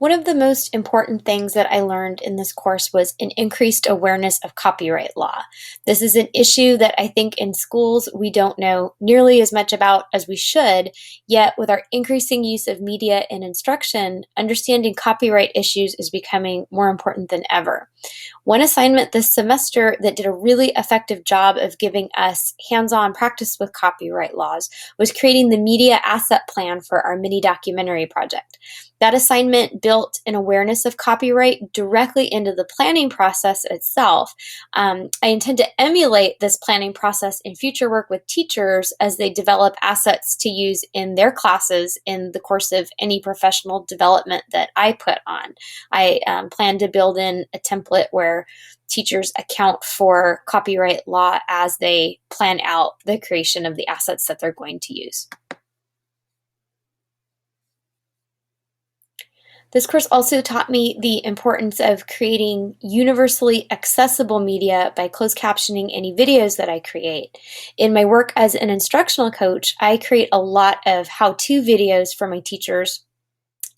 One of the most important things that I learned in this course was an increased awareness of copyright law. This is an issue that I think in schools we don't know nearly as much about as we should, yet with our increasing use of media and instruction, understanding copyright issues is becoming more important than ever. One assignment this semester that did a really effective job of giving us hands-on practice with copyright laws was creating the media asset plan for our mini documentary project. That assignment built an awareness of copyright directly into the planning process itself. I intend to emulate this planning process in future work with teachers as they develop assets to use in their classes in the course of any professional development that I put on. I plan to build in a template where teachers account for copyright law as they plan out the creation of the assets that they're going to use. This course also taught me the importance of creating universally accessible media by closed captioning any videos that I create. In my work as an instructional coach, I create a lot of how-to videos for my teachers,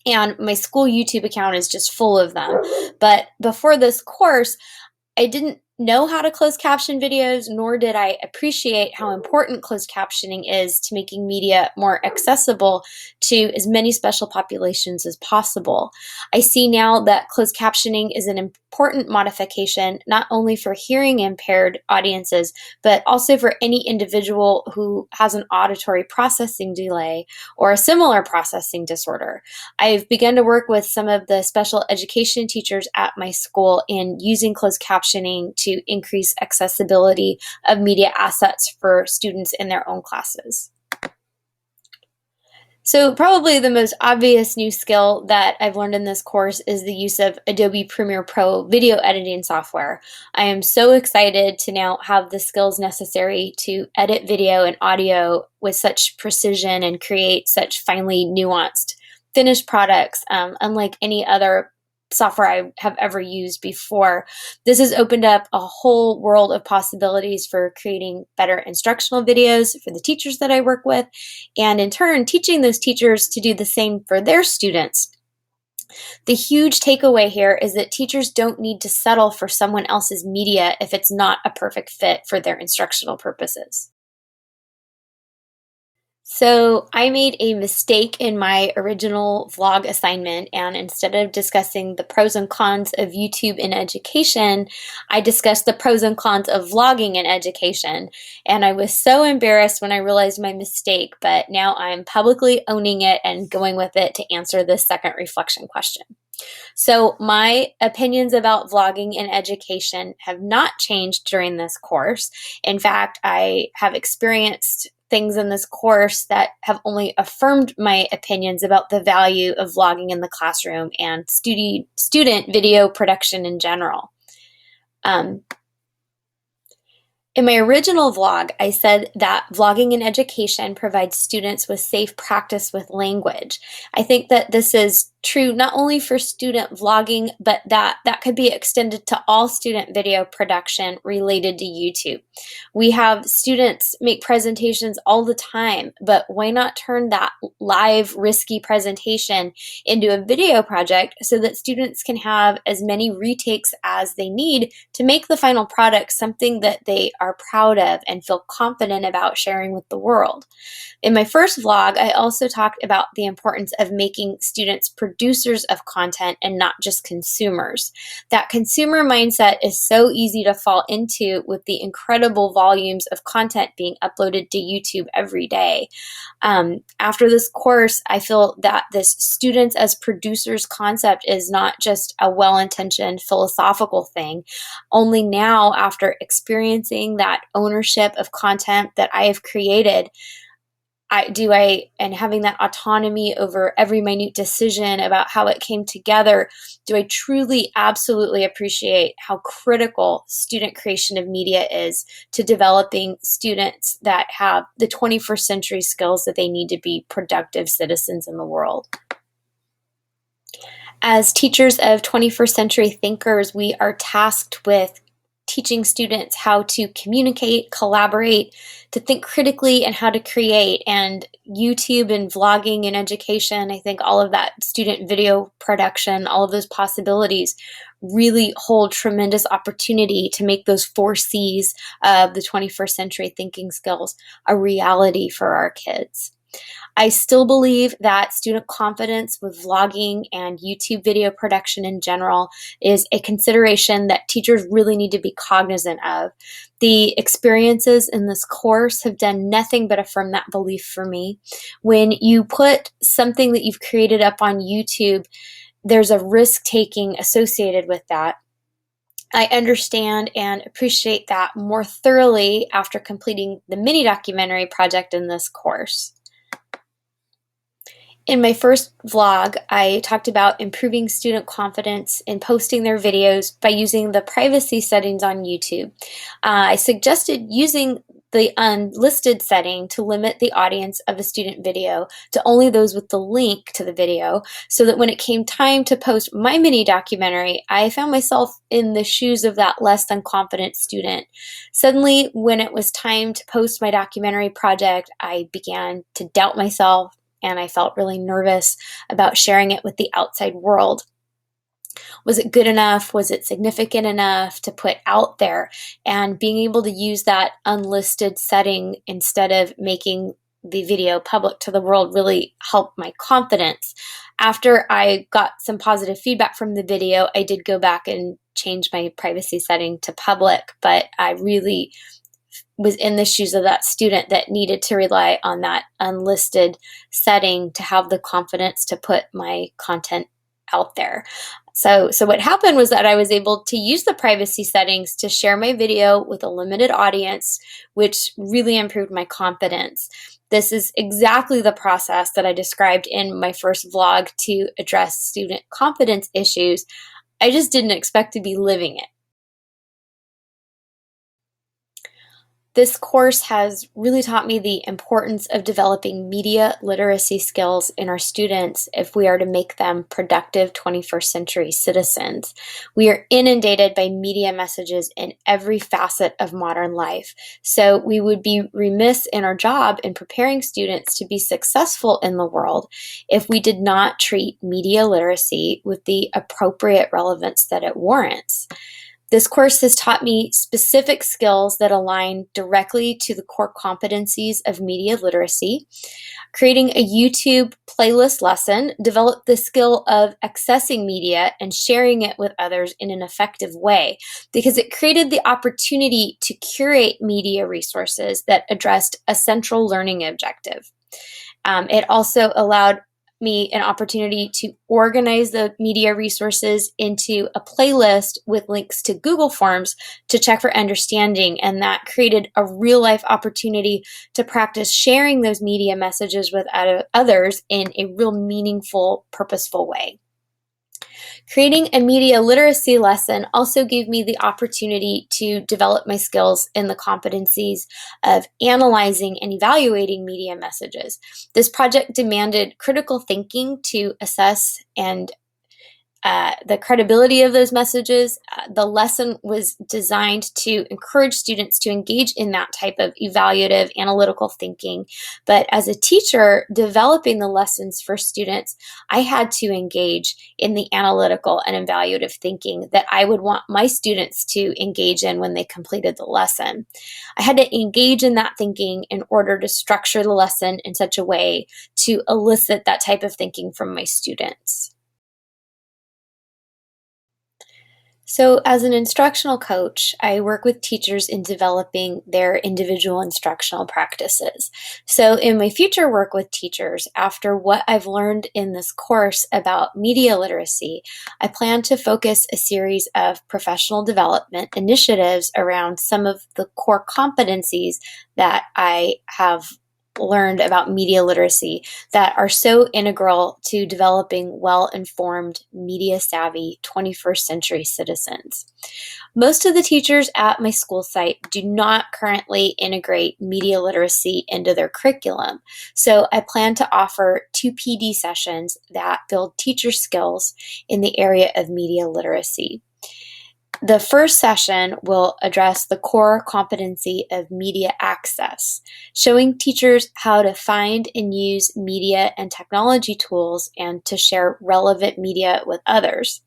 and my school YouTube account is just full of them. But before this course, I didn't know how to close caption videos, nor did I appreciate how important closed captioning is to making media more accessible to as many special populations as possible. I see now that closed captioning is an important modification, not only for hearing impaired audiences, but also for any individual who has an auditory processing delay or a similar processing disorder. I've begun to work with some of the special education teachers at my school in using closed captioning to increase accessibility of media assets for students in their own classes. So probably the most obvious new skill that I've learned in this course is the use of Adobe Premiere Pro video editing software. I am so excited to now have the skills necessary to edit video and audio with such precision and create such finely nuanced finished products, unlike any other software I have ever used before. This has opened up a whole world of possibilities for creating better instructional videos for the teachers that I work with, and in turn, teaching those teachers to do the same for their students. The huge takeaway here is that teachers don't need to settle for someone else's media if it's not a perfect fit for their instructional purposes. So I made a mistake in my original vlog assignment, and instead of discussing the pros and cons of YouTube in education, I discussed the pros and cons of vlogging in education. And I was so embarrassed when I realized my mistake, but now I'm publicly owning it and going with it to answer this second reflection question. So my opinions about vlogging in education have not changed during this course. In fact, I have experienced things in this course that have only affirmed my opinions about the value of vlogging in the classroom and student video production in general. In my original vlog, I said that vlogging in education provides students with safe practice with language. I think that this is true not only for student vlogging, but that could be extended to all student video production related to YouTube. We have students make presentations all the time, but why not turn that live, risky presentation into a video project so that students can have as many retakes as they need to make the final product something that they are proud of and feel confident about sharing with the world. In my first vlog, I also talked about the importance of making students producers of content and not just consumers. That consumer mindset is so easy to fall into with the incredible volumes of content being uploaded to YouTube every day. After this course, I feel that this students as producers concept is not just a well-intentioned philosophical thing. Only now, after experiencing that ownership of content that I have created, and having that autonomy over every minute decision about how it came together, do I truly, absolutely appreciate how critical student creation of media is to developing students that have the 21st century skills that they need to be productive citizens in the world. As teachers of 21st century thinkers, we are tasked with teaching students how to communicate, collaborate, to think critically, and how to create. And YouTube and vlogging and education, I think all of that, student video production, all of those possibilities really hold tremendous opportunity to make those 4 C's of the 21st century thinking skills a reality for our kids. I still believe that student confidence with vlogging and YouTube video production in general is a consideration that teachers really need to be cognizant of. The experiences in this course have done nothing but affirm that belief for me. When you put something that you've created up on YouTube, there's a risk taking associated with that. I understand and appreciate that more thoroughly after completing the mini documentary project in this course. In my first vlog, I talked about improving student confidence in posting their videos by using the privacy settings on YouTube. I suggested using the unlisted setting to limit the audience of a student video to only those with the link to the video, so that when it came time to post my mini documentary, I found myself in the shoes of that less than confident student. Suddenly, when it was time to post my documentary project, I began to doubt myself, and I felt really nervous about sharing it with the outside world. Was it good enough? Was it significant enough to put out there? And being able to use that unlisted setting instead of making the video public to the world really helped my confidence. After I got some positive feedback from the video, I did go back and change my privacy setting to public, but I really was in the shoes of that student that needed to rely on that unlisted setting to have the confidence to put my content out there. So what happened was that I was able to use the privacy settings to share my video with a limited audience, which really improved my confidence. This is exactly the process that I described in my first vlog to address student confidence issues. I just didn't expect to be living it. This course has really taught me the importance of developing media literacy skills in our students if we are to make them productive 21st century citizens. We are inundated by media messages in every facet of modern life, so we would be remiss in our job in preparing students to be successful in the world if we did not treat media literacy with the appropriate relevance that it warrants. This course has taught me specific skills that align directly to the core competencies of media literacy. Creating a YouTube playlist lesson developed the skill of accessing media and sharing it with others in an effective way, because it created the opportunity to curate media resources that addressed a central learning objective. It also allowed me an opportunity to organize the media resources into a playlist with links to Google Forms to check for understanding, and that created a real-life opportunity to practice sharing those media messages with others in a real meaningful, purposeful way. Creating a media literacy lesson also gave me the opportunity to develop my skills in the competencies of analyzing and evaluating media messages. This project demanded critical thinking to assess and the credibility of those messages. The lesson was designed to encourage students to engage in that type of evaluative analytical thinking. But as a teacher developing the lessons for students, I had to engage in the analytical and evaluative thinking that I would want my students to engage in when they completed the lesson. I had to engage in that thinking in order to structure the lesson in such a way to elicit that type of thinking from my students. So as an instructional coach, I work with teachers in developing their individual instructional practices. So in my future work with teachers, after what I've learned in this course about media literacy, I plan to focus a series of professional development initiatives around some of the core competencies that I have learned about media literacy that are so integral to developing well-informed, media-savvy 21st century citizens. Most of the teachers at my school site do not currently integrate media literacy into their curriculum, so I plan to offer 2 PD sessions that build teacher skills in the area of media literacy. The first session will address the core competency of media access, showing teachers how to find and use media and technology tools and to share relevant media with others.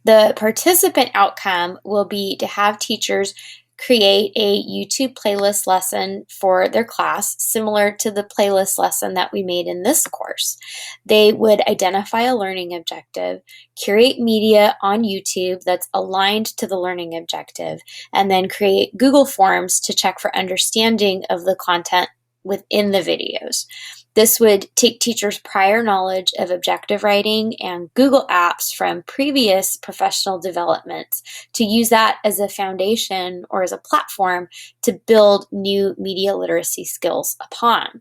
The participant outcome will be to have teachers create a YouTube playlist lesson for their class, similar to the playlist lesson that we made in this course. They would identify a learning objective, curate media on YouTube that's aligned to the learning objective, and then create Google Forms to check for understanding of the content within the videos. This would take teachers' prior knowledge of objective writing and Google Apps from previous professional developments to use that as a foundation or as a platform to build new media literacy skills upon.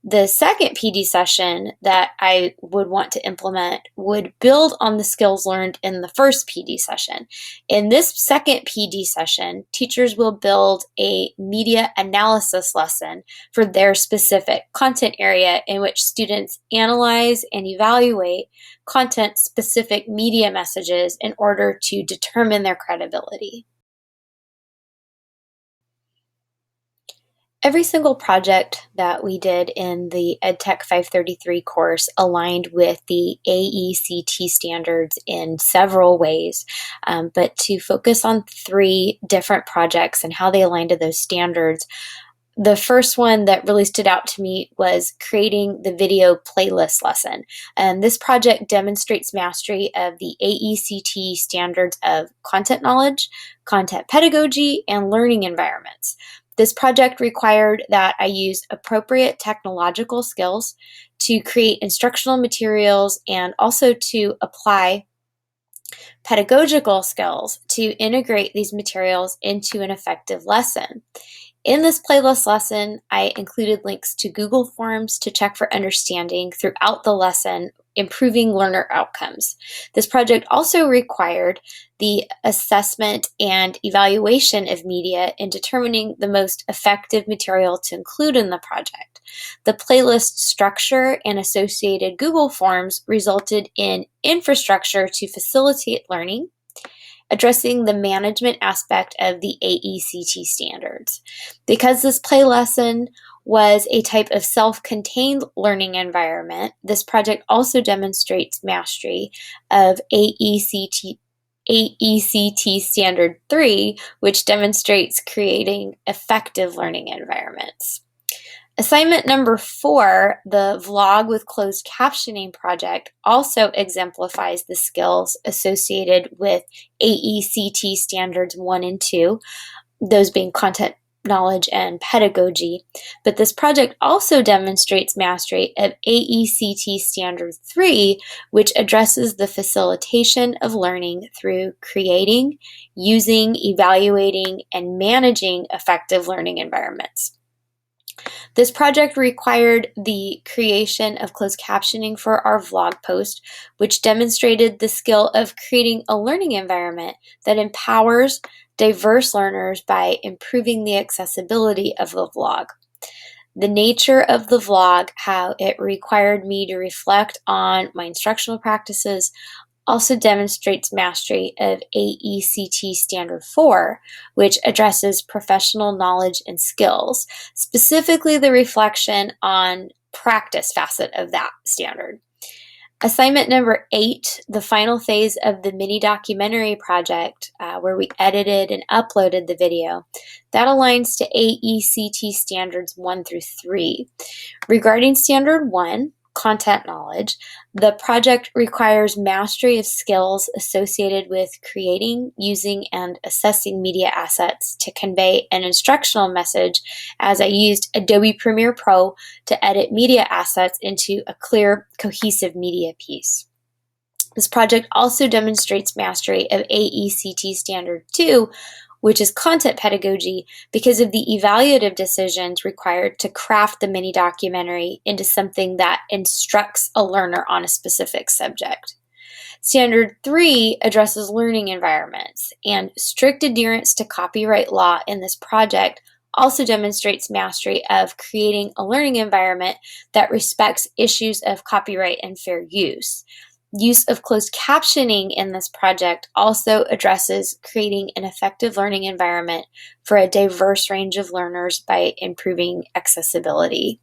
The second PD session that I would want to implement would build on the skills learned in the first PD session. In this second PD session, teachers will build a media analysis lesson for their specific content area in which students analyze and evaluate content-specific media messages in order to determine their credibility. Every single project that we did in the EdTech 533 course aligned with the AECT standards in several ways, but to focus on 3 different projects and how they align to those standards, the first one that really stood out to me was creating the video playlist lesson. And this project demonstrates mastery of the AECT standards of content knowledge, content pedagogy, and learning environments. This project required that I use appropriate technological skills to create instructional materials and also to apply pedagogical skills to integrate these materials into an effective lesson. In this playlist lesson, I included links to Google Forms to check for understanding throughout the lesson, improving learner outcomes. This project also required the assessment and evaluation of media in determining the most effective material to include in the project. The playlist structure and associated Google Forms resulted in infrastructure to facilitate learning, addressing the management aspect of the AECT standards. Because this play lesson was a type of self-contained learning environment, this project also demonstrates mastery of AECT Standard 3, which demonstrates creating effective learning environments. Assignment number 4, the Vlog with Closed Captioning project, also exemplifies the skills associated with AECT Standards 1 and 2, those being content knowledge and pedagogy. But this project also demonstrates mastery of AECT Standard 3, which addresses the facilitation of learning through creating, using, evaluating, and managing effective learning environments. This project required the creation of closed captioning for our vlog post, which demonstrated the skill of creating a learning environment that empowers diverse learners by improving the accessibility of the vlog. The nature of the vlog, how it required me to reflect on my instructional practices, also demonstrates mastery of AECT Standard 4, which addresses professional knowledge and skills, specifically the reflection on practice facet of that standard. Assignment number 8, the final phase of the mini documentary project, where we edited and uploaded the video, that aligns to AECT Standards 1 through 3. Regarding Standard 1, content knowledge, the project requires mastery of skills associated with creating, using, and assessing media assets to convey an instructional message, as I used Adobe Premiere Pro to edit media assets into a clear, cohesive media piece. This project also demonstrates mastery of AECT Standard 2, which is content pedagogy, because of the evaluative decisions required to craft the mini documentary into something that instructs a learner on a specific subject. Standard 3 addresses learning environments, and strict adherence to copyright law in this project also demonstrates mastery of creating a learning environment that respects issues of copyright and fair use. Use of closed captioning in this project also addresses creating an effective learning environment for a diverse range of learners by improving accessibility.